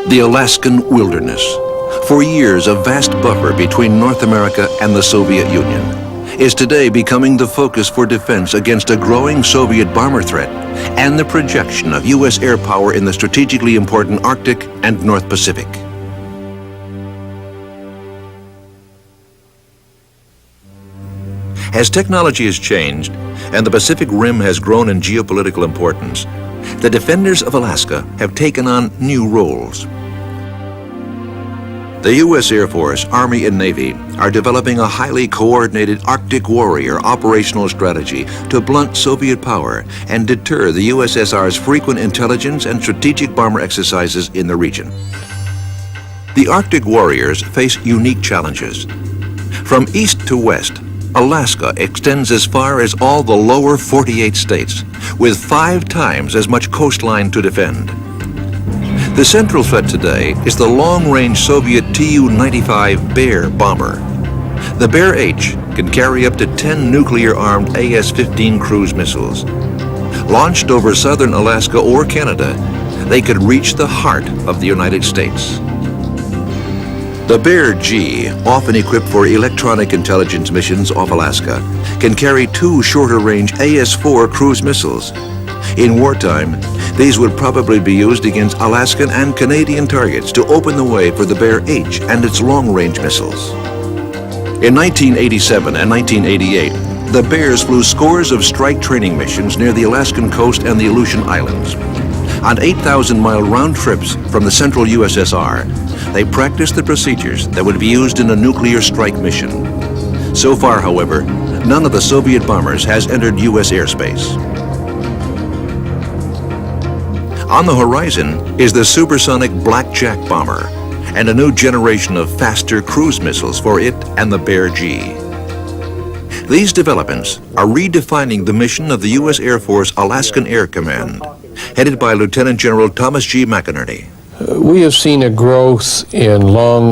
The Alaskan wilderness, for years a vast buffer between North America and the Soviet Union, is today becoming the focus for defense against a growing Soviet bomber threat and the projection of U.S. air power in the strategically important Arctic and North Pacific. As technology has changed and the Pacific Rim has grown in geopolitical importance, the defenders of Alaska have taken on new roles. The U.S. Air Force, Army, and Navy are developing a highly coordinated Arctic warrior operational strategy to blunt Soviet power and deter the USSR's frequent intelligence and strategic bomber exercises in the region. The Arctic warriors face unique challenges. From east to west, Alaska extends as far as all the lower 48 states, with 5 times as much coastline to defend. The central threat today is the long-range Soviet Tu-95 Bear bomber. The Bear H can carry up to 10 nuclear-armed AS-15 cruise missiles. Launched over southern Alaska or Canada, they could reach the heart of the United States. The Bear G, often equipped for electronic intelligence missions off Alaska, can carry 2 shorter-range AS-4 cruise missiles. In wartime, these would probably be used against Alaskan and Canadian targets to open the way for the Bear H and its long-range missiles. In 1987 and 1988, the Bears flew scores of strike training missions near the Alaskan coast and the Aleutian Islands. On 8,000-mile round trips from the central USSR, they practiced the procedures that would be used in a nuclear strike mission. So far, however, none of the Soviet bombers has entered U.S. airspace. On the horizon is the supersonic Blackjack bomber and a new generation of faster cruise missiles for it and the Bear G. These developments are redefining the mission of the U.S. Air Force Alaskan Air Command, headed by Lieutenant General Thomas G. McInerney. We have seen a growth in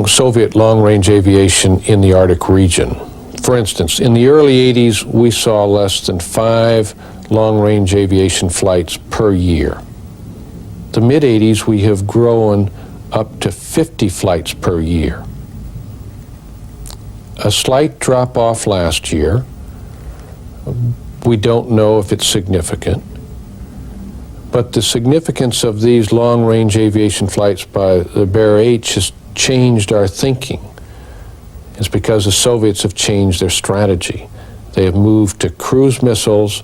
Soviet long-range aviation in the Arctic region. For instance, in the early 80s, we saw less than 5 long-range aviation flights per year. The mid-80s, we have grown up to 50 flights per year. A slight drop-off last year. We don't know if it's significant. But the significance of these long-range aviation flights by the Bear H has changed our thinking. It's because the Soviets have changed their strategy. They have moved to cruise missiles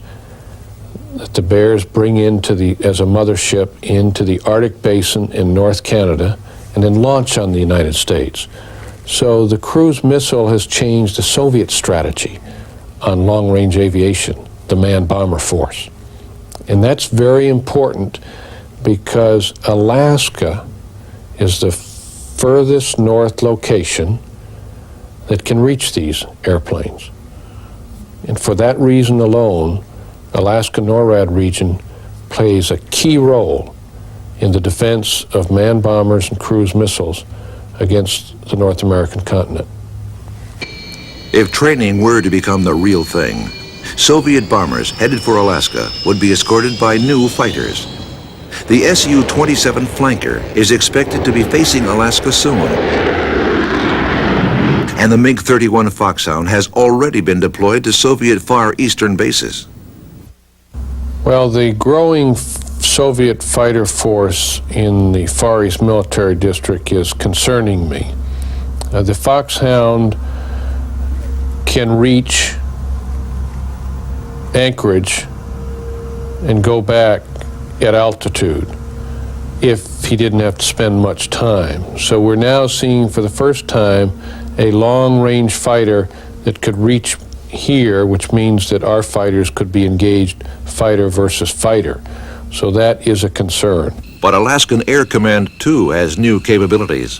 that the Bears bring as a mothership into the Arctic Basin in North Canada and then launch on the United States. So the cruise missile has changed the Soviet strategy on long-range aviation, the manned bomber force. And that's very important because Alaska is the furthest north location that can reach these airplanes. And for that reason alone, Alaska NORAD region plays a key role in the defense of manned bombers and cruise missiles against the North American continent. If training were to become the real thing, Soviet bombers headed for Alaska would be escorted by new fighters. The Su-27 Flanker is expected to be facing Alaska soon. And the MiG-31 Foxhound has already been deployed to Soviet Far Eastern bases. Well, the growing Soviet fighter force in the Far East Military District is concerning me. The Foxhound can reach Anchorage and go back at altitude if he didn't have to spend much time. So we're now seeing for the first time a long-range fighter that could reach here, which means that our fighters could be engaged fighter versus fighter. So that is a concern. But Alaskan Air Command, too, has new capabilities.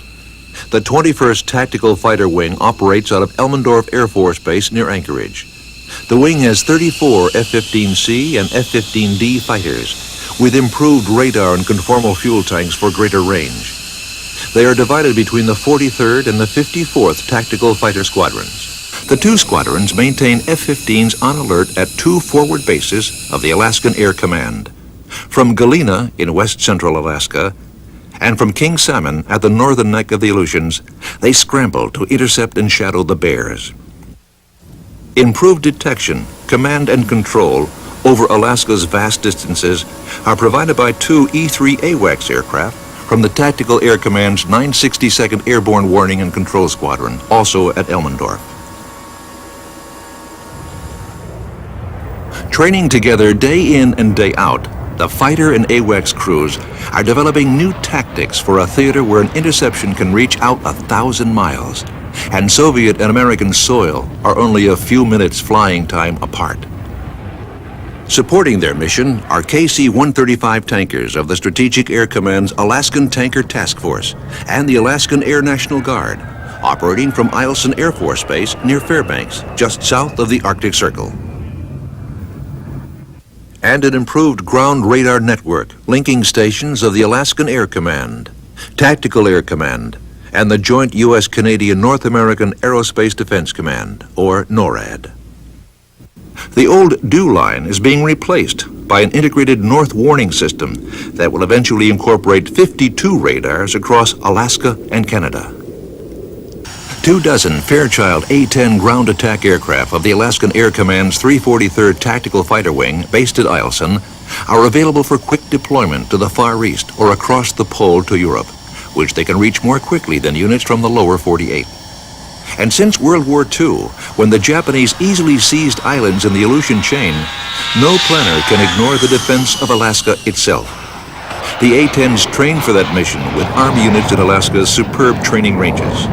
The 21st Tactical Fighter Wing operates out of Elmendorf Air Force Base near Anchorage. The wing has 34 F-15C and F-15D fighters with improved radar and conformal fuel tanks for greater range. They are divided between the 43rd and the 54th Tactical Fighter Squadrons. The 2 squadrons maintain F-15s on alert at 2 forward bases of the Alaskan Air Command. From Galena in west central Alaska and from King Salmon at the northern neck of the Aleutians, they scrambled to intercept and shadow the bears. Improved detection, command, and control over Alaska's vast distances are provided by two E-3 AWACS aircraft from the Tactical Air Command's 962nd Airborne Warning and Control Squadron, also at Elmendorf. Training together day in and day out, the fighter and AWACS crews are developing new tactics for a theater where an interception can reach out 1,000 miles, and Soviet and American soil are only a few minutes flying time apart. Supporting their mission are KC-135 tankers of the Strategic Air Command's Alaskan Tanker Task Force and the Alaskan Air National Guard, operating from Eielson Air Force Base near Fairbanks, just south of the Arctic Circle. And an improved ground radar network linking stations of the Alaskan Air Command, Tactical Air Command, and the Joint U.S.-Canadian North American Aerospace Defense Command, or NORAD. The old DEW line is being replaced by an integrated North Warning System that will eventually incorporate 52 radars across Alaska and Canada. 24 Fairchild A-10 ground attack aircraft of the Alaskan Air Command's 343rd Tactical Fighter Wing, based at Eielson, are available for quick deployment to the Far East or across the Pole to Europe, which they can reach more quickly than units from the lower 48. And since World War II, when the Japanese easily seized islands in the Aleutian chain, no planner can ignore the defense of Alaska itself. The A-10s trained for that mission with Army units in Alaska's superb training ranges.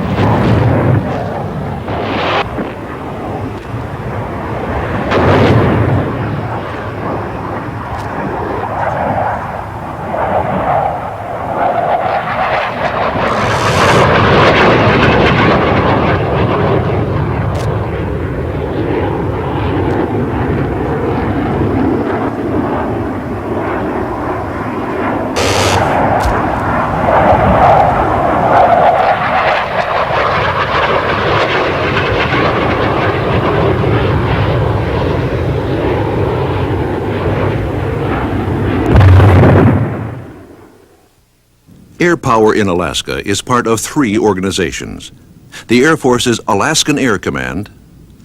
Air power in Alaska is part of three organizations: the Air Force's Alaskan Air Command,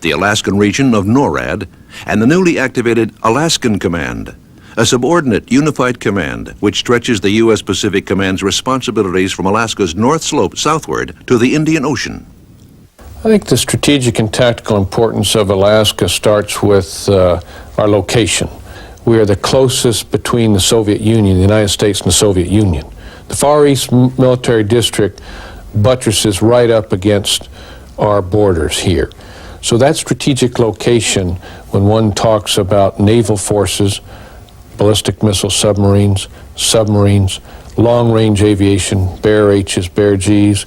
the Alaskan region of NORAD, and the newly activated Alaskan Command, a subordinate unified command which stretches the U.S. Pacific Command's responsibilities from Alaska's North Slope southward to the Indian Ocean. I think the strategic and tactical importance of Alaska starts with our location. We are the closest between the Soviet Union, the United States, and the Soviet Union. The Far East Military District buttresses right up against our borders here. So that strategic location, when one talks about naval forces, ballistic missile submarines, long-range aviation, Bear H's, Bear G's,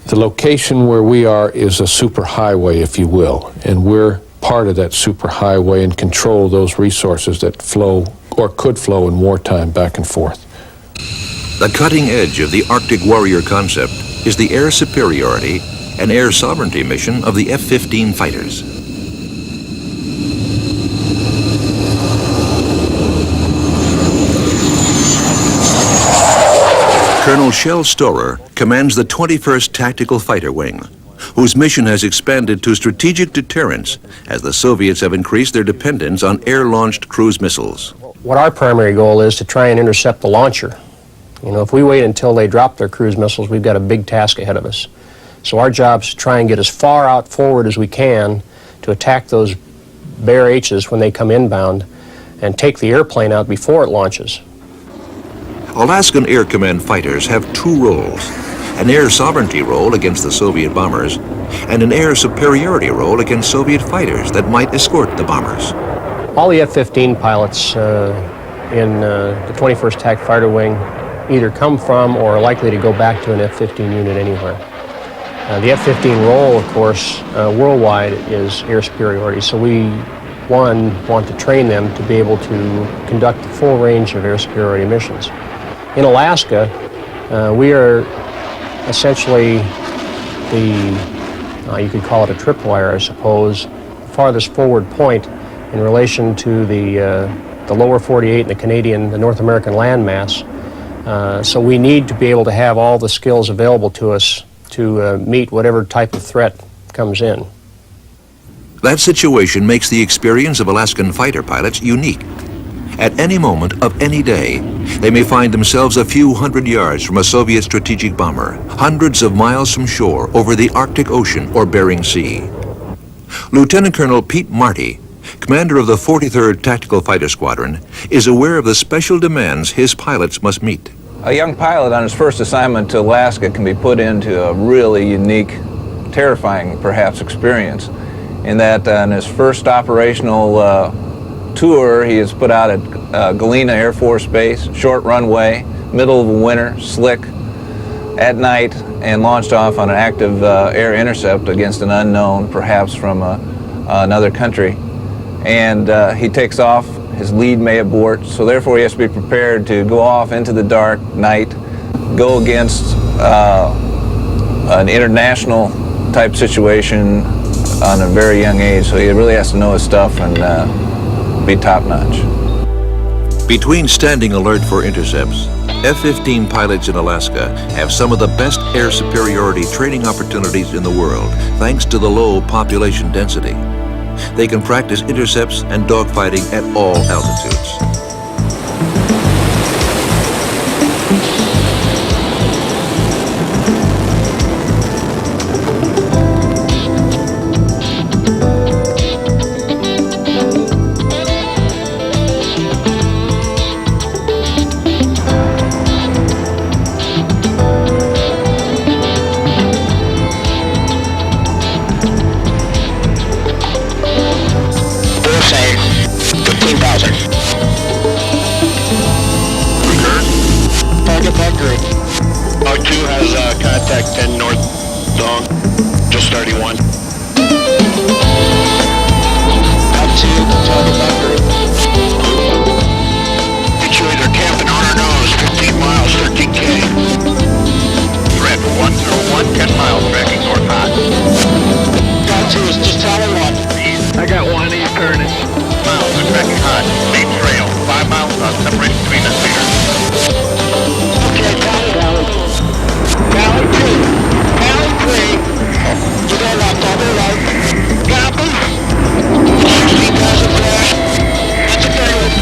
the location where we are is a superhighway, if you will, and we're part of that superhighway and control those resources that flow or could flow in wartime back and forth. The cutting edge of the Arctic warrior concept is the air superiority and air sovereignty mission of the F-15 fighters. Colonel Shel Storer commands the 21st Tactical Fighter Wing, whose mission has expanded to strategic deterrence as the Soviets have increased their dependence on air-launched cruise missiles. What our primary goal is to try and intercept the launcher. You know, if we wait until they drop their cruise missiles, we've got a big task ahead of us. So our job is to try and get as far out forward as we can to attack those Bear H's when they come inbound and take the airplane out before it launches. Alaskan Air Command fighters have two roles: an air sovereignty role against the Soviet bombers and an air superiority role against Soviet fighters that might escort the bombers. All the F-15 pilots in the 21st TAC Fighter Wing either come from or are likely to go back to an F-15 unit anywhere. The F-15 role, of course, worldwide is air superiority, so we, one, want to train them to be able to conduct the full range of air superiority missions. In Alaska, we are essentially the, you could call it a tripwire, I suppose, farthest forward point in relation to the lower 48 and the North American landmass. So we need to be able to have all the skills available to us to meet whatever type of threat comes in. That situation makes the experience of Alaskan fighter pilots unique. At any moment of any day, they may find themselves a few hundred yards from a Soviet strategic bomber, hundreds of miles from shore over the Arctic Ocean or Bering Sea. Lieutenant Colonel Pete Marty, commander of the 43rd Tactical Fighter Squadron, is aware of the special demands his pilots must meet. A young pilot on his first assignment to Alaska can be put into a really unique, terrifying perhaps experience, in that on his first operational tour he is put out at Galena Air Force Base, short runway, middle of the winter, slick, at night, and launched off on an active air intercept against an unknown, perhaps from another country. And he takes off, his lead may abort, so therefore he has to be prepared to go off into the dark night, go against an international type situation on a very young age, so he really has to know his stuff and be top-notch. Between standing alert for intercepts, F-15 pilots in Alaska have some of the best air superiority training opportunities in the world, thanks to the low population density. They can practice intercepts and dogfighting at all altitudes. Contact 10 north, dog, just 31. Altitude, target bunker. Actuator Captain on our nose, 15 miles, 13K. Threat 101, 10 miles, tracking north hot. Altitude is just tower 1. I got 1, he's turning. Miles, they're tracking hot. Main trail, 5 miles on separation between us here. Okay, down. Valley 2, Valley 3, to the left, double right, copy, 16,000 flash, that's a fairwood,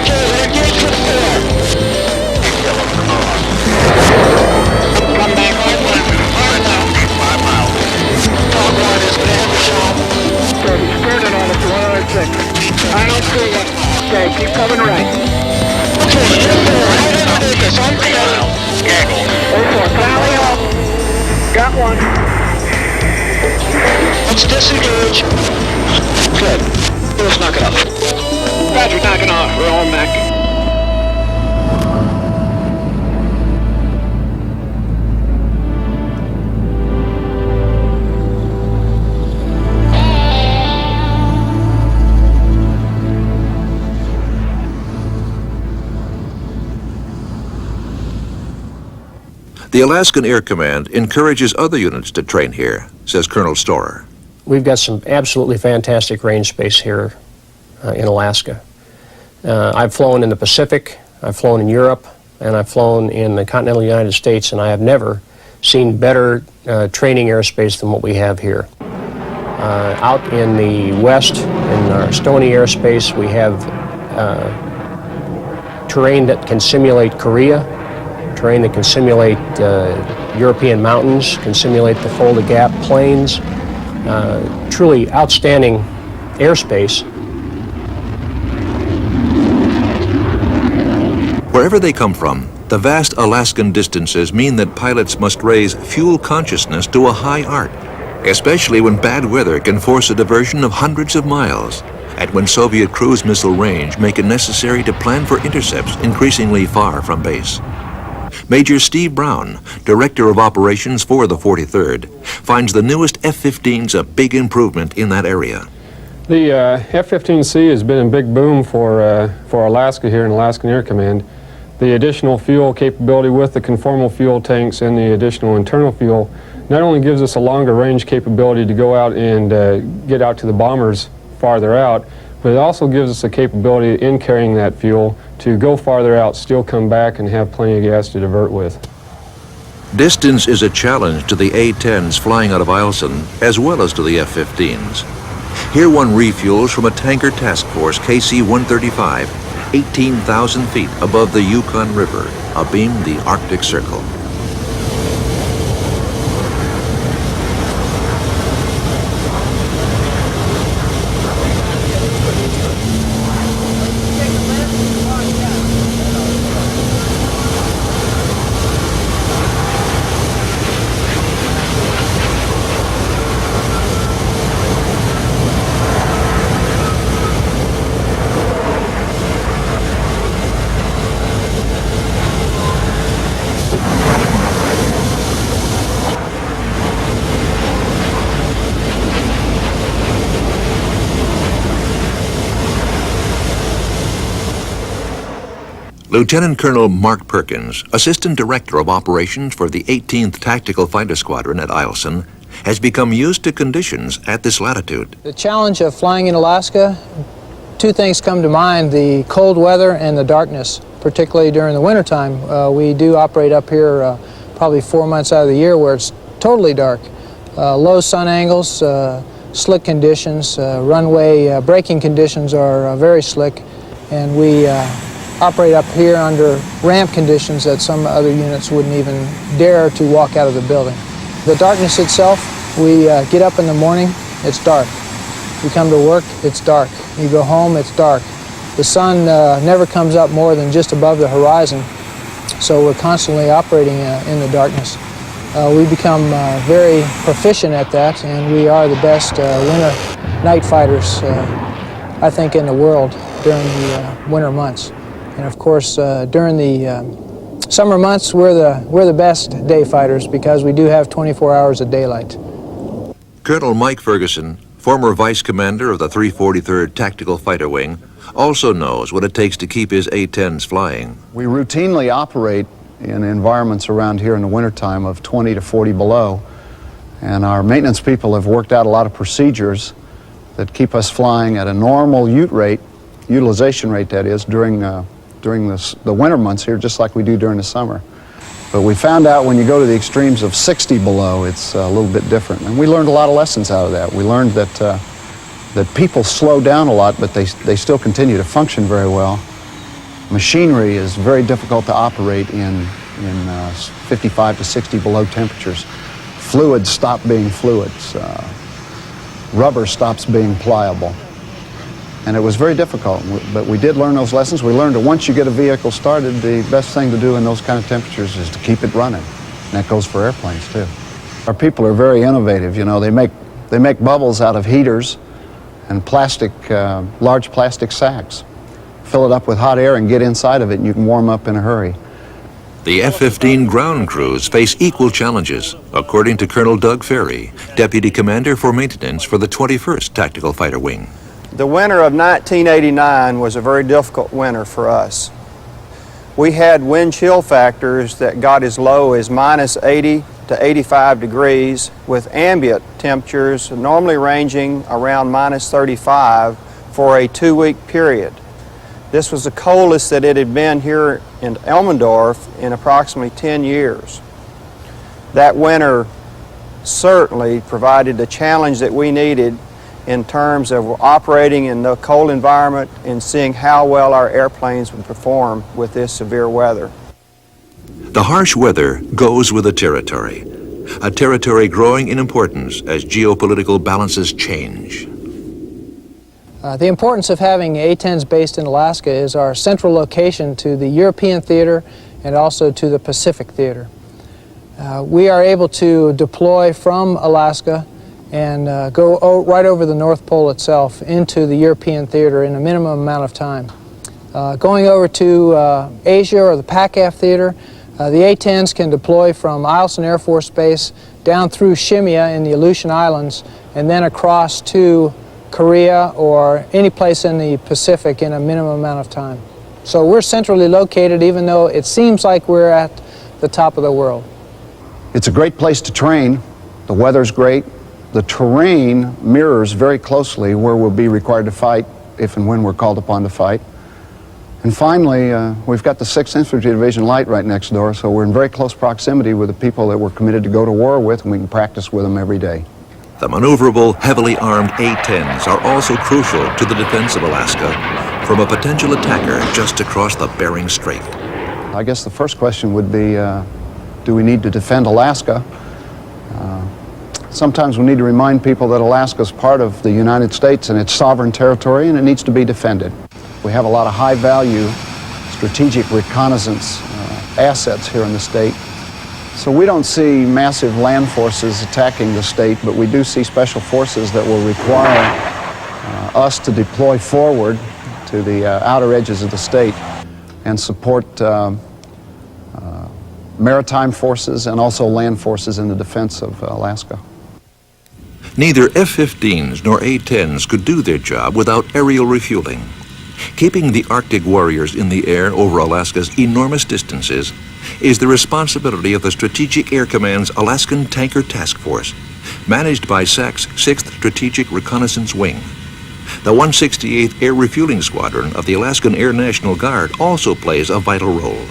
okay, we're engaged with 4. Come back hard now, 5 miles, top line is going to have a shot, okay, he's turning on us, 106, I don't see it, okay, keep coming right, okay, still there, right underneath us, on 3 miles, gaggle. 04, Valley up. Got 1. Let's disengage. Good. Let's knock it off. Roger, knock it off. We're on back. The Alaskan Air Command encourages other units to train here, says Colonel Storer. We've got some absolutely fantastic range space here in Alaska. I've flown in the Pacific, I've flown in Europe, and I've flown in the continental United States, and I have never seen better training airspace than what we have here. Out in the west, in our Stony airspace, we have terrain that can simulate Korea, terrain that can simulate European mountains, can simulate the Fulda Gap plains. Truly outstanding airspace. Wherever they come from, the vast Alaskan distances mean that pilots must raise fuel consciousness to a high art, especially when bad weather can force a diversion of hundreds of miles, and when Soviet cruise missile range make it necessary to plan for intercepts increasingly far from base. Major Steve Brown, Director of Operations for the 43rd, finds the newest F-15s a big improvement in that area. The F-15C has been a big boom for Alaska here in Alaskan Air Command. The additional fuel capability with the conformal fuel tanks and the additional internal fuel not only gives us a longer range capability to go out and get out to the bombers farther out, but it also gives us the capability in carrying that fuel to go farther out, still come back and have plenty of gas to divert with. Distance is a challenge to the A-10s flying out of Eielson, as well as to the F-15s. Here one refuels from a tanker task force KC-135, 18,000 feet above the Yukon River, abeam the Arctic Circle. Lieutenant Colonel Mark Perkins, Assistant Director of Operations for the 18th Tactical Fighter Squadron at Eielson, has become used to conditions at this latitude. The challenge of flying in Alaska, two things come to mind: the cold weather and the darkness, particularly during the wintertime. We do operate up here probably 4 months out of the year where it's totally dark. Low sun angles, slick conditions, runway braking conditions are very slick, and we operate up here under ramp conditions that some other units wouldn't even dare to walk out of the building. The darkness itself, we get up in the morning, it's dark. You come to work, it's dark. You go home, it's dark. The sun never comes up more than just above the horizon, so we're constantly operating in the darkness. We become very proficient at that, and we are the best winter night fighters, I think, in the world during the winter months. And of course, during the summer months, we're the best day fighters because we do have 24 hours of daylight. Colonel Mike Ferguson, former Vice Commander of the 343rd Tactical Fighter Wing, also knows what it takes to keep his A-10s flying. We routinely operate in environments around here in the wintertime of 20 to 40 below, and our maintenance people have worked out a lot of procedures that keep us flying at a normal utilization rate, that is, during the winter months here, just like we do during the summer. But we found out when you go to the extremes of 60 below, it's a little bit different. And we learned a lot of lessons out of that. We learned that people slow down a lot, but they still continue to function very well. Machinery is very difficult to operate in 55 to 60 below temperatures. Fluids stop being fluids. Rubber stops being pliable. And it was very difficult, but we did learn those lessons. We learned that once you get a vehicle started, the best thing to do in those kind of temperatures is to keep it running. And that goes for airplanes too. Our people are very innovative. You know, they make bubbles out of heaters and plastic, large plastic sacks. Fill it up with hot air and get inside of it, and you can warm up in a hurry. The F-15 ground crews face equal challenges, according to Colonel Doug Ferry, Deputy Commander for Maintenance for the 21st Tactical Fighter Wing. The winter of 1989 was a very difficult winter for us. We had wind chill factors that got as low as minus 80 to 85 degrees, with ambient temperatures normally ranging around minus 35 for a 2-week period. This was the coldest that it had been here in Elmendorf in approximately 10 years. That winter certainly provided the challenge that we needed in terms of operating in the cold environment and seeing how well our airplanes would perform with this severe weather. The harsh weather goes with the territory, a territory growing in importance as geopolitical balances change. The importance of having A-10s based in Alaska is our central location to the European theater and also to the Pacific theater. We are able to deploy from Alaska and go right over the North Pole itself into the European theater in a minimum amount of time. Going over to Asia or the PACAF theater, the A-10s can deploy from Eielson Air Force Base down through Shimia in the Aleutian Islands and then across to Korea or any place in the Pacific in a minimum amount of time. So we're centrally located even though it seems like we're at the top of the world. It's a great place to train. The weather's great. The terrain mirrors very closely where we'll be required to fight if and when we're called upon to fight. And finally, we've got the 6th Infantry Division Light right next door, so we're in very close proximity with the people that we're committed to go to war with, and we can practice with them every day. The maneuverable, heavily armed A-10s are also crucial to the defense of Alaska from a potential attacker just across the Bering Strait. I guess the first question would be, do we need to defend Alaska? Sometimes we need to remind people that Alaska is part of the United States and it's sovereign territory, and it needs to be defended. We have a lot of high-value strategic reconnaissance assets here in the state. So we don't see massive land forces attacking the state, but we do see special forces that will require us to deploy forward to the outer edges of the state and support maritime forces and also land forces in the defense of Alaska. Neither F-15s nor A-10s could do their job without aerial refueling. Keeping the Arctic warriors in the air over Alaska's enormous distances is the responsibility of the Strategic Air Command's Alaskan Tanker Task Force, managed by SAC's 6th Strategic Reconnaissance Wing. The 168th Air Refueling Squadron of the Alaskan Air National Guard also plays a vital role.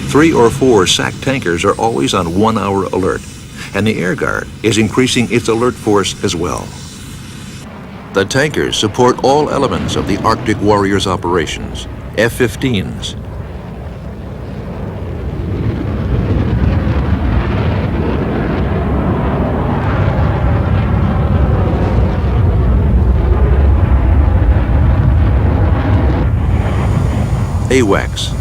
3 or 4 SAC tankers are always on 1-hour alert, and the Air Guard is increasing its alert force as well. The tankers support all elements of the Arctic Warriors operations. F-15s, AWACS,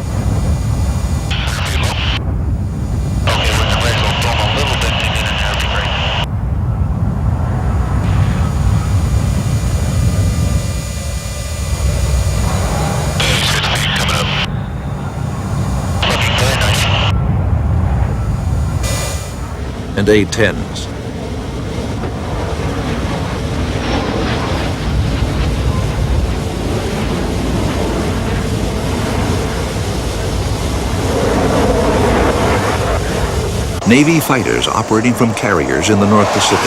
and A-10s. Navy fighters operating from carriers in the North Pacific.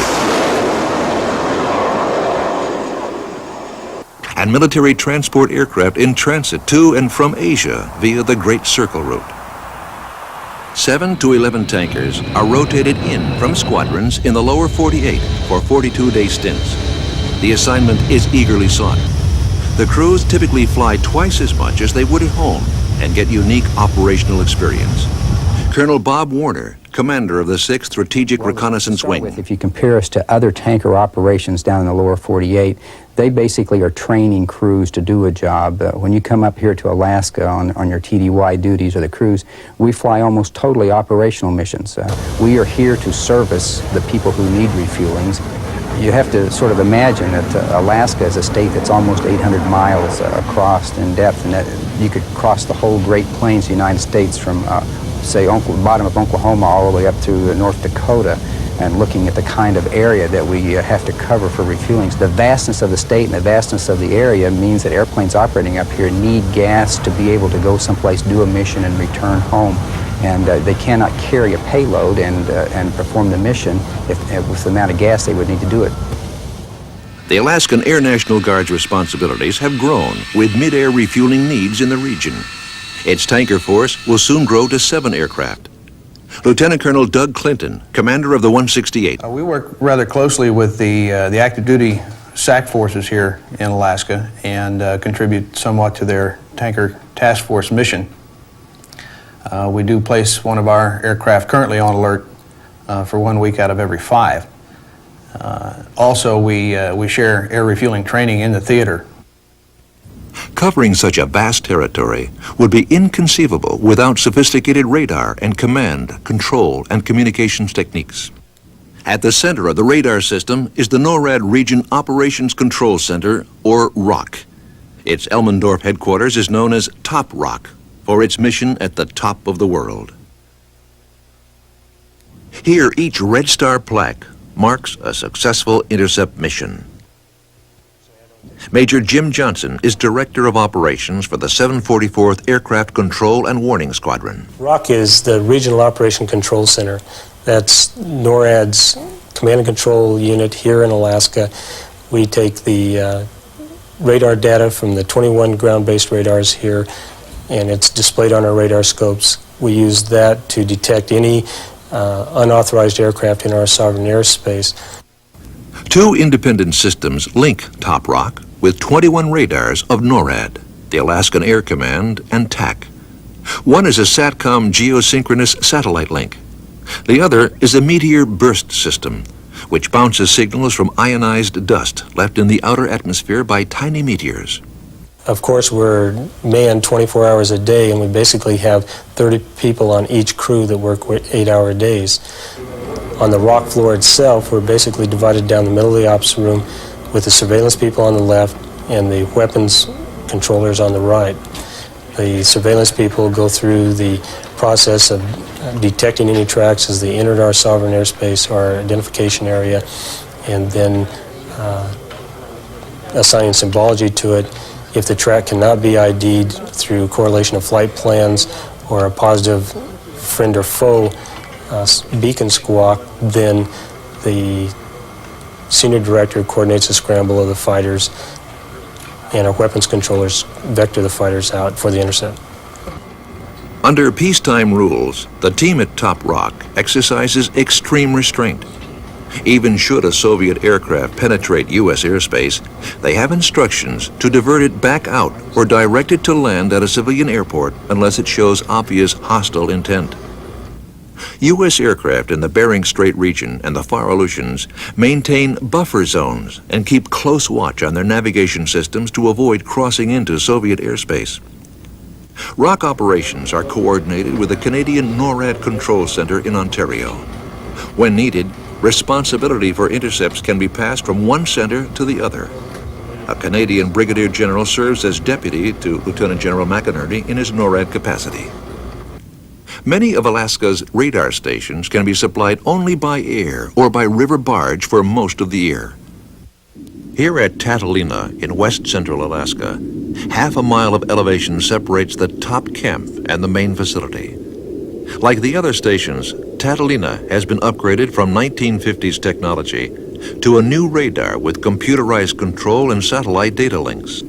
And military transport aircraft in transit to and from Asia via the Great Circle route. 7 to 11 tankers are rotated in from squadrons in the lower 48 for 42-day stints. The assignment is eagerly sought. The crews typically fly twice as much as they would at home and get unique operational experience. Colonel Bob Warner, commander of the 6th Strategic Reconnaissance Wing. If you compare us to other tanker operations down in the lower 48, they basically are training crews to do a job. When you come up here to Alaska on your TDY duties or the crews, we fly almost totally operational missions. We are here to service the people who need refuelings. You have to sort of imagine that Alaska is a state that's almost 800 miles across in depth, and that you could cross the whole Great Plains of the United States from say, bottom of Oklahoma all the way up to North Dakota, and looking at the kind of area that we have to cover for refuelings. The vastness of the state and the vastness of the area means that airplanes operating up here need gas to be able to go someplace, do a mission, and return home. And they cannot carry a payload and perform the mission with the amount of gas they would need to do it. The Alaskan Air National Guard's responsibilities have grown with mid-air refueling needs in the region. Its tanker force will soon grow to 7 aircraft. Lieutenant Colonel Doug Clinton, commander of the 168th. We work rather closely with the active duty SAC forces here in Alaska and contribute somewhat to their tanker task force mission. We do place one of our aircraft currently on alert for 1 week out of every 5. Also, we share air refueling training in the theater. Covering such a vast territory would be inconceivable without sophisticated radar and command, control, and communications techniques. At the center of the radar system is the NORAD Region Operations Control Center, or ROC. Its Elmendorf headquarters is known as Top ROC for its mission at the top of the world. Here, each Red Star plaque marks a successful intercept mission. Major Jim Johnson is Director of Operations for the 744th Aircraft Control and Warning Squadron. ROC is the Regional Operation Control Center. That's NORAD's command and control unit here in Alaska. We take the radar data from the 21 ground-based radars here, and it's displayed on our radar scopes. We use that to detect any unauthorized aircraft in our sovereign airspace. 2 independent systems link Top Rock with 21 radars of NORAD, the Alaskan Air Command, and TAC. One is a SATCOM geosynchronous satellite link. The other is a meteor burst system, which bounces signals from ionized dust left in the outer atmosphere by tiny meteors. Of course, we're manned 24 hours a day, and we basically have 30 people on each crew that work 8-hour days. On the rock floor itself, we're basically divided down the middle of the ops room with the surveillance people on the left and the weapons controllers on the right. The surveillance people go through the process of detecting any tracks as they entered our sovereign airspace, our identification area, and then assigning symbology to it. If the track cannot be ID'd through correlation of flight plans or a positive friend or foe beacon squawk, then the senior director coordinates a scramble of the fighters, and our weapons controllers vector the fighters out for the intercept. Under peacetime rules, the team at Top Rock exercises extreme restraint. Even should a Soviet aircraft penetrate U.S. airspace, they have instructions to divert it back out or direct it to land at a civilian airport unless it shows obvious hostile intent. U.S. aircraft in the Bering Strait region and the Far Aleutians maintain buffer zones and keep close watch on their navigation systems to avoid crossing into Soviet airspace. ROC operations are coordinated with the Canadian NORAD Control Center in Ontario. When needed, responsibility for intercepts can be passed from one center to the other. A Canadian Brigadier General serves as deputy to Lieutenant General McInerney in his NORAD capacity. Many of Alaska's radar stations can be supplied only by air or by river barge for most of the year. Here at Tatalina in west central Alaska, half a mile of elevation separates the top camp and the main facility. Like the other stations, Tatalina has been upgraded from 1950s technology to a new radar with computerized control and satellite data links.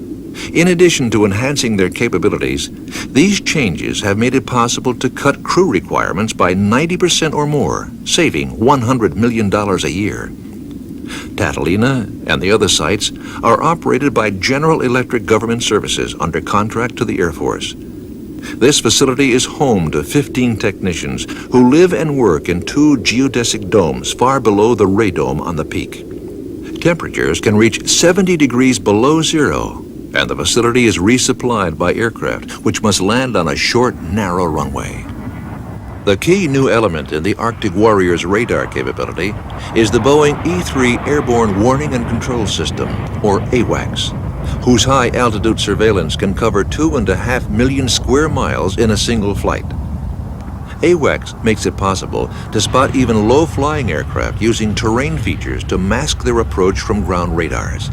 In addition to enhancing their capabilities, these changes have made it possible to cut crew requirements by 90% or more, saving $100 million a year. Tatalina and the other sites are operated by General Electric Government Services under contract to the Air Force. This facility is home to 15 technicians who live and work in 2 geodesic domes far below the radome on the peak. Temperatures can reach 70 degrees below zero, and the facility is resupplied by aircraft which must land on a short, narrow runway. The key new element in the Arctic Warrior's radar capability is the Boeing E-3 Airborne Warning and Control System, or AWACS, whose high-altitude surveillance can cover 2.5 million square miles in a single flight. AWACS makes it possible to spot even low-flying aircraft using terrain features to mask their approach from ground radars.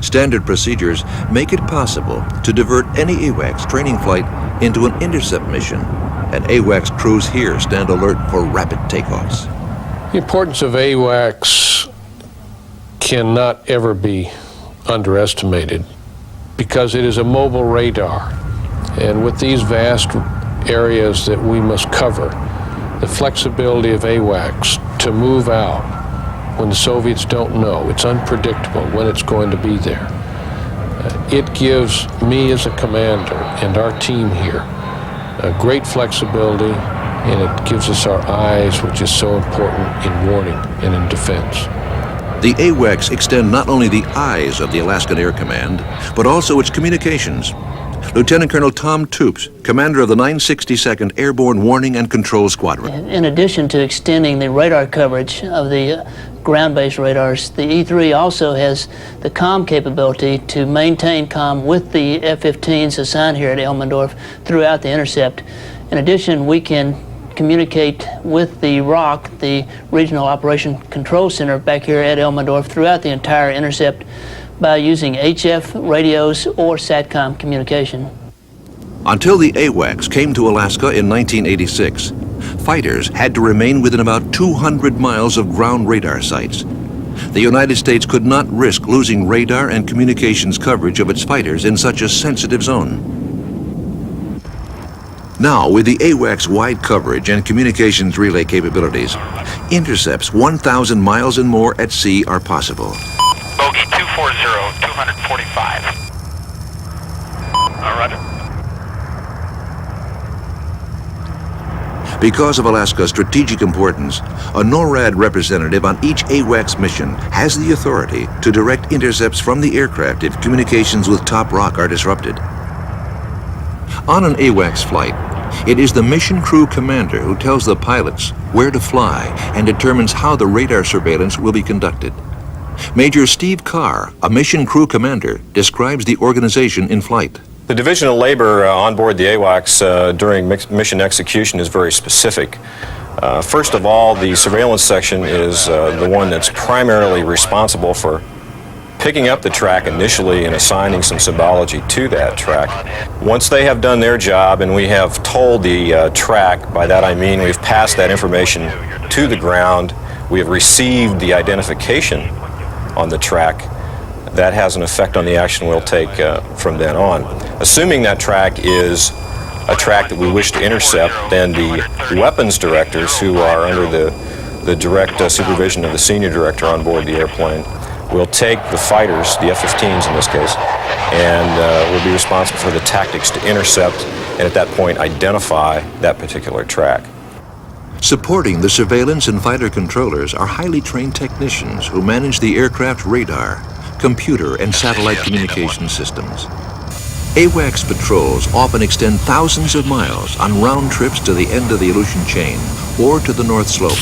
Standard procedures make it possible to divert any AWACS training flight into an intercept mission, and AWACS crews here stand alert for rapid takeoffs. The importance of AWACS cannot ever be underestimated because it is a mobile radar, and with these vast areas that we must cover, the flexibility of AWACS to move out when the Soviets don't know, it's unpredictable when it's going to be there. It gives me as a commander and our team here a great flexibility, and it gives us our eyes, which is so important in warning and in defense. The AWACS extend not only the eyes of the Alaskan Air Command, but also its communications. Lieutenant Colonel Tom Toops, commander of the 962nd Airborne Warning and Control Squadron. In addition to extending the radar coverage of the ground-based radars, the E-3 also has the comm capability to maintain comm with the F-15s assigned here at Elmendorf throughout the intercept. In addition, we can communicate with the ROC, the Regional Operation Control Center back here at Elmendorf throughout the entire intercept by using HF radios or SATCOM communication. Until the AWACS came to Alaska in 1986, fighters had to remain within about 200 miles of ground radar sites. The United States could not risk losing radar and communications coverage of its fighters in such a sensitive zone. Now, with the AWACS wide coverage and communications relay capabilities, intercepts 1,000 miles and more at sea are possible. Bogey 240, 245. Roger. Because of Alaska's strategic importance, a NORAD representative on each AWACS mission has the authority to direct intercepts from the aircraft if communications with Top Rock are disrupted. On an AWACS flight, it is the mission crew commander who tells the pilots where to fly and determines how the radar surveillance will be conducted. Major Steve Carr, a mission crew commander, describes the organization in flight. The division of labor on board the AWACS during mission execution is very specific. First of all, the surveillance section is the one that's primarily responsible for picking up the track initially and assigning some symbology to that track. Once they have done their job and we have told the track, by that I mean we've passed that information to the ground, we have received the identification on the track, that has an effect on the action we'll take from then on. Assuming that track is a track that we wish to intercept, then the weapons directors, who are under the direct supervision of the senior director on board the airplane, will take the fighters, the F-15s in this case, and will be responsible for the tactics to intercept and at that point identify that particular track. Supporting the surveillance and fighter controllers are highly trained technicians who manage the aircraft radar, computer, and satellite communication systems. AWACS patrols often extend thousands of miles on round trips to the end of the Aleutian chain or to the North Slope.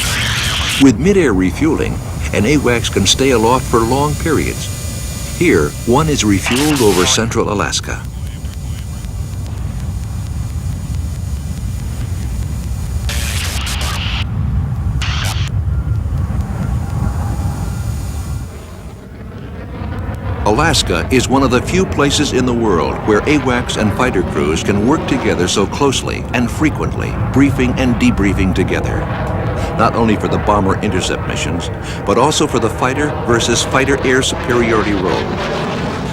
With mid-air refueling, an AWACS can stay aloft for long periods. Here, one is refueled over central Alaska. Alaska is one of the few places in the world where AWACS and fighter crews can work together so closely and frequently, briefing and debriefing together. Not only for the bomber intercept missions, but also for the fighter versus fighter air superiority role.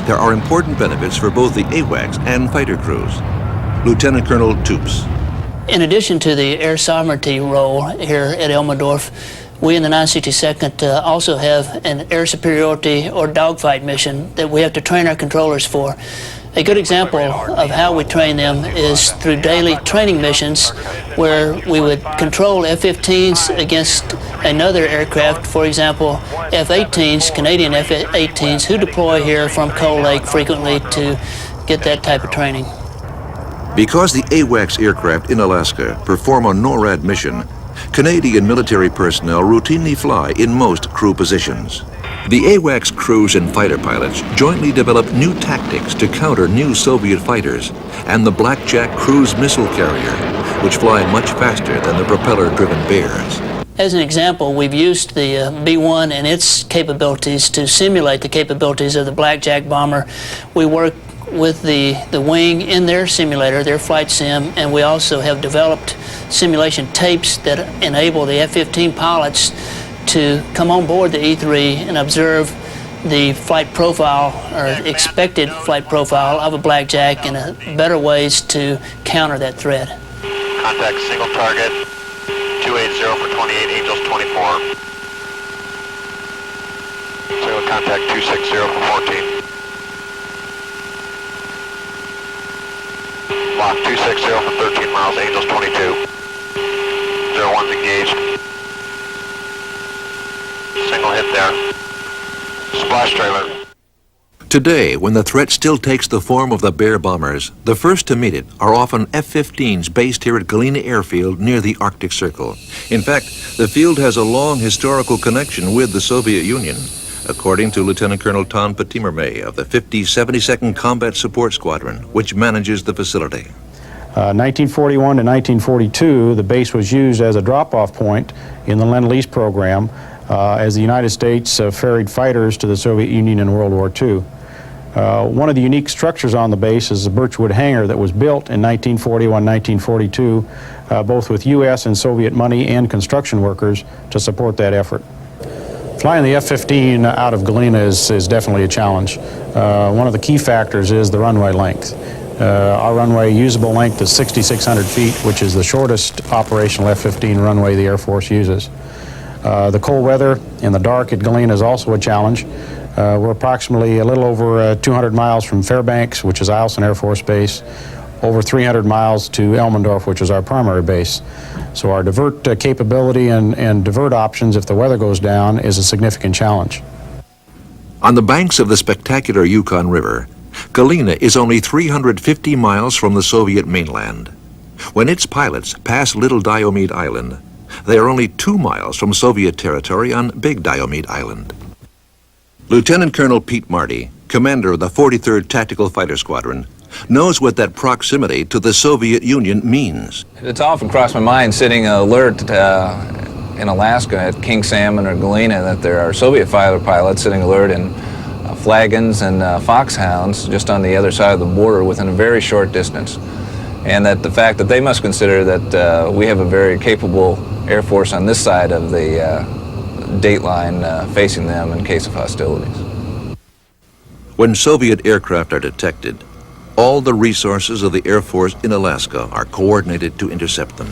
There are important benefits for both the AWACS and fighter crews. Lieutenant Colonel Toops. In addition to the air sovereignty role here at Elmendorf, we in the 962nd also have an air superiority or dogfight mission that we have to train our controllers for. A good example of how we train them is through daily training missions where we would control F-15s against another aircraft, for example, F-18s, Canadian F-18s, who deploy here from Cold Lake frequently to get that type of training. Because the AWACS aircraft in Alaska perform a NORAD mission, Canadian military personnel routinely fly in most crew positions. The AWACS crews and fighter pilots jointly develop new tactics to counter new Soviet fighters and the Blackjack cruise missile carrier, which fly much faster than the propeller-driven Bears. As an example, we've used the B-1 and its capabilities to simulate the capabilities of the Blackjack bomber. We work with the wing in their simulator, their flight sim, and we also have developed simulation tapes that enable the F-15 pilots to come on board the E-3 and observe the flight profile or expected flight profile of a Blackjack and better ways to counter that threat. Contact single target 280 for 28 Angels 24. Single contact 260 for 14. Lock 260 for 13 miles, Angels 22. 01's engaged. Single hit there. Splash trailer. Today, when the threat still takes the form of the Bear bombers, the first to meet it are often F-15s based here at Galena Airfield near the Arctic Circle. In fact, the field has a long historical connection with the Soviet Union, according to Lieutenant Colonel Tom Patimermay of the 5072nd Combat Support Squadron, which manages the facility. 1941 to 1942, the base was used as a drop-off point in the Lend-Lease program as the United States ferried fighters to the Soviet Union in World War II. One of the unique structures on the base is the Birchwood hangar that was built in 1941-1942, both with U.S. and Soviet money and construction workers to support that effort. Flying the F-15 out of Galena is definitely a challenge. One of the key factors is the runway length. Our runway usable length is 6,600 feet, which is the shortest operational F-15 runway the Air Force uses. The cold weather in the dark at Galena is also a challenge. We're approximately a little over 200 miles from Fairbanks, which is Eielson Air Force Base, over 300 miles to Elmendorf, which is our primary base. So our divert capability and divert options if the weather goes down is a significant challenge. On the banks of the spectacular Yukon River, Galena is only 350 miles from the Soviet mainland. When its pilots pass Little Diomede Island, they are only 2 miles from Soviet territory on Big Diomede Island. Lieutenant Colonel Pete Marty, commander of the 43rd Tactical Fighter Squadron, knows what that proximity to the Soviet Union means. It's often crossed my mind sitting alert in Alaska at King Salmon or Galena that there are Soviet fighter pilots sitting alert in flagons and foxhounds just on the other side of the border within a very short distance. And that the fact that they must consider that we have a very capable Air Force on this side of the date line facing them in case of hostilities. When Soviet aircraft are detected, all the resources of the Air Force in Alaska are coordinated to intercept them.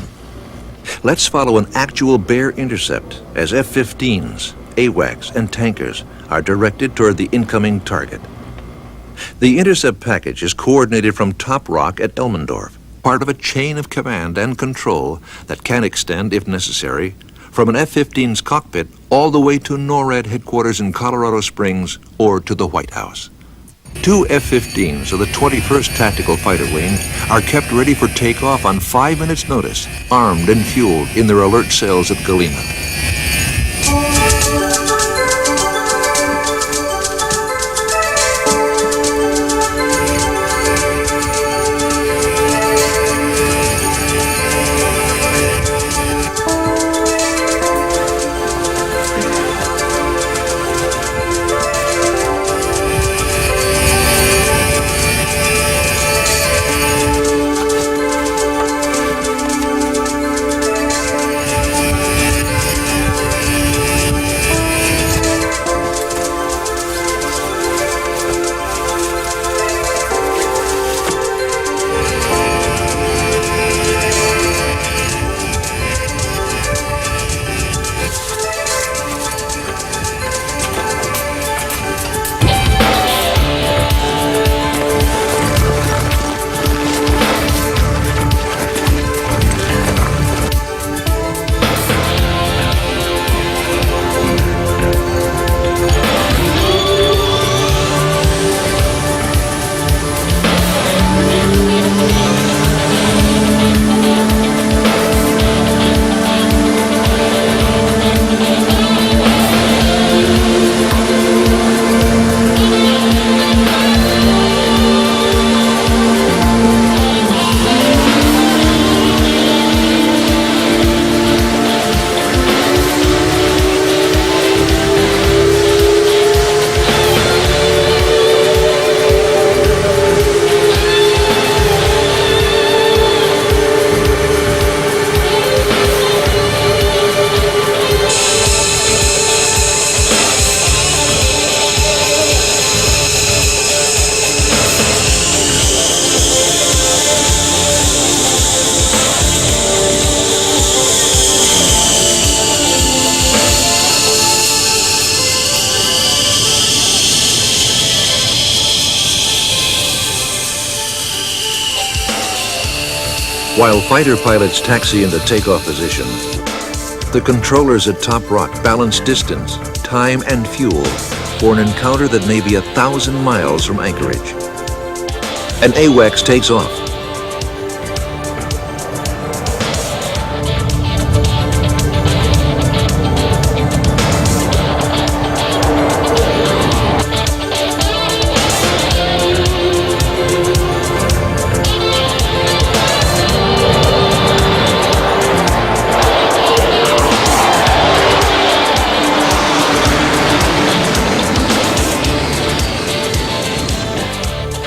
Let's follow an actual bear intercept as F-15s, AWACS, and tankers are directed toward the incoming target. The intercept package is coordinated from Top Rock at Elmendorf, part of a chain of command and control that can extend, if necessary, from an F-15's cockpit all the way to NORAD headquarters in Colorado Springs or to the White House. 2 F-15s of the 21st Tactical Fighter Wing are kept ready for takeoff on 5 minutes' notice, armed and fueled in their alert cells at Galena. While fighter pilots taxi into takeoff position, the controllers at Top Rock balance distance, time, and fuel for an encounter that may be 1,000 miles from anchorage. An AWACS takes off.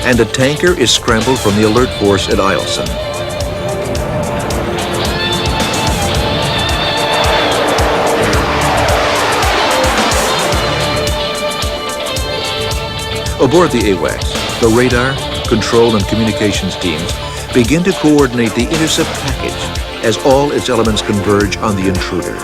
And a tanker is scrambled from the alert force at Eielson. Aboard the AWACS, the radar, control, and communications teams begin to coordinate the intercept package as all its elements converge on the intruder.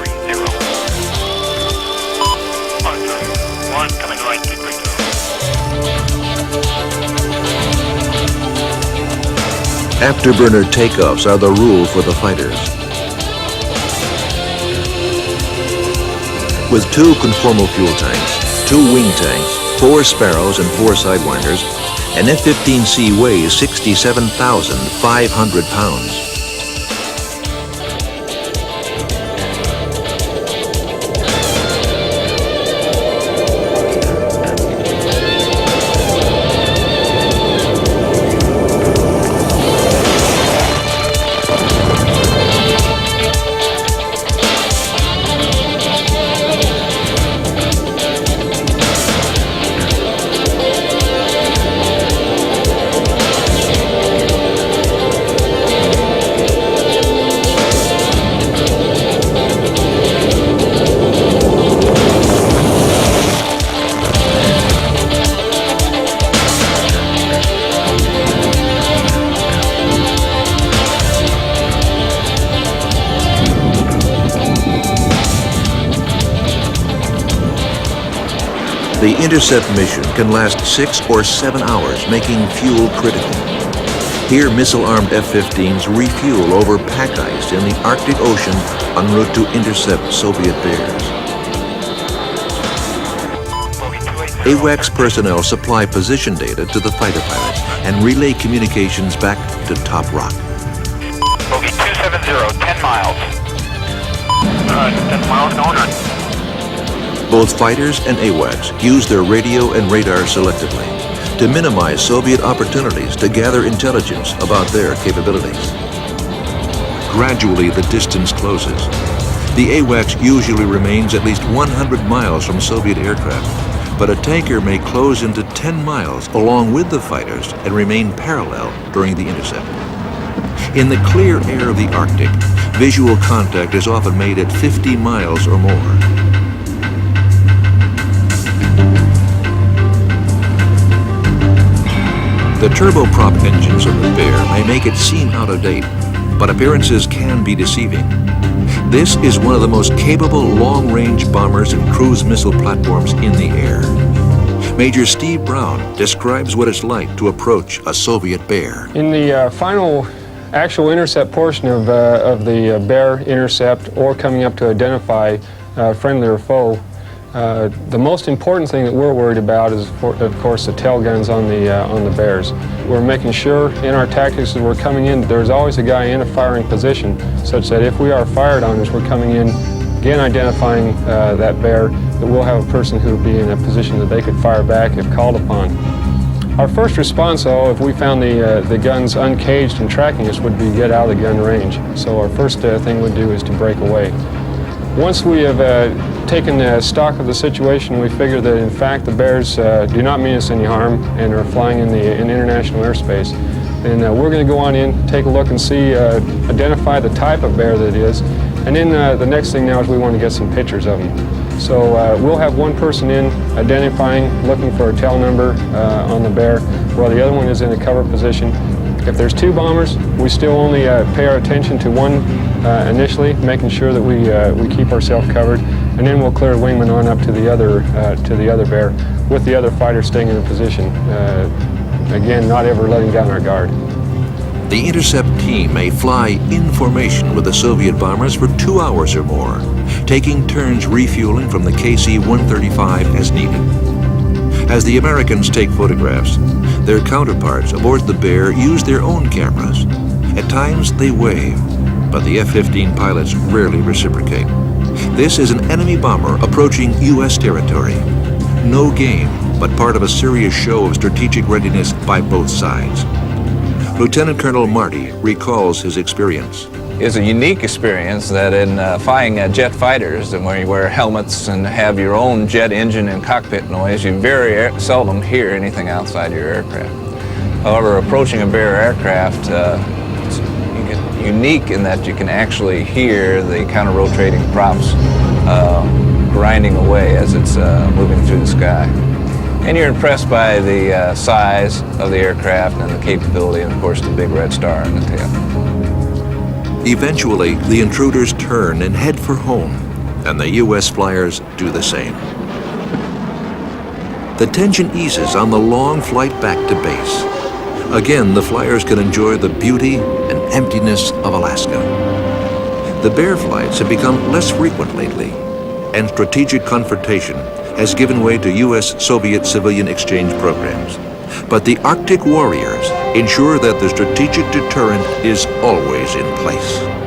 Afterburner takeoffs are the rule for the fighters. With 2 conformal fuel tanks, 2 wing tanks, 4 Sparrows and 4 Sidewinders, an F-15C weighs 67,500 pounds. The intercept mission can last 6 or 7 hours, making fuel critical. Here, missile-armed F-15s refuel over pack ice in the Arctic Ocean en route to intercept Soviet bears. AWACS personnel supply position data to the fighter pilots and relay communications back to Top Rock. Bogey 270, 10 miles. 10 miles going on. Both fighters and AWACS use their radio and radar selectively to minimize Soviet opportunities to gather intelligence about their capabilities. Gradually, the distance closes. The AWACS usually remains at least 100 miles from Soviet aircraft, but a tanker may close into 10 miles along with the fighters and remain parallel during the intercept. In the clear air of the Arctic, visual contact is often made at 50 miles or more. The turboprop engines of the Bear may make it seem out of date, but appearances can be deceiving. This is one of the most capable long-range bombers and cruise missile platforms in the air. Major Steve Brown describes what it's like to approach a Soviet Bear. In the final actual intercept portion of the Bear intercept, or coming up to identify friendly or foe, the most important thing that we're worried about is, of course, the tail guns on the Bears. We're making sure in our tactics as we're coming in, there's always a guy in a firing position, such that if we are fired on as we're coming in, again identifying that Bear, that we'll have a person who would be in a position that they could fire back if called upon. Our first response, though, if we found the guns uncaged and tracking us, would be get out of the gun range. So our first thing we'd do is to break away. Once we have taken stock of the situation, we figure that in fact the Bears do not mean us any harm and are flying in international airspace. And we're going to go on in, take a look and see, identify the type of bear that it is. And then the next thing now is we want to get some pictures of them. So we'll have one person in identifying, looking for a tail number on the Bear, while the other one is in a cover position. If there's 2 bombers, we still only pay our attention to one initially, making sure that we keep ourselves covered, and then we'll clear the wingman on up to the other Bear, with the other fighter staying in a position. Again, not ever letting down our guard. The intercept team may fly in formation with the Soviet bombers for 2 hours or more, taking turns refueling from the KC-135 as needed. As the Americans take photographs, their counterparts aboard the Bear use their own cameras. At times they wave, but the F-15 pilots rarely reciprocate. This is an enemy bomber approaching U.S. territory. No game, but part of a serious show of strategic readiness by both sides. Lieutenant Colonel Marty recalls his experience. It's a unique experience that in flying jet fighters, and where you wear helmets and have your own jet engine and cockpit noise, you very seldom hear anything outside your aircraft. However, approaching a Bear aircraft, it's unique in that you can actually hear the counter-rotating props grinding away as it's moving through the sky. And you're impressed by the size of the aircraft and the capability, and of course the big red star on the tail. Eventually, the intruders turn and head for home, and the U.S. flyers do the same. The tension eases on the long flight back to base. Again, the flyers can enjoy the beauty and emptiness of Alaska. The bear flights have become less frequent lately, and strategic confrontation has given way to U.S.-Soviet civilian exchange programs. But the Arctic warriors ensure that the strategic deterrent is always in place.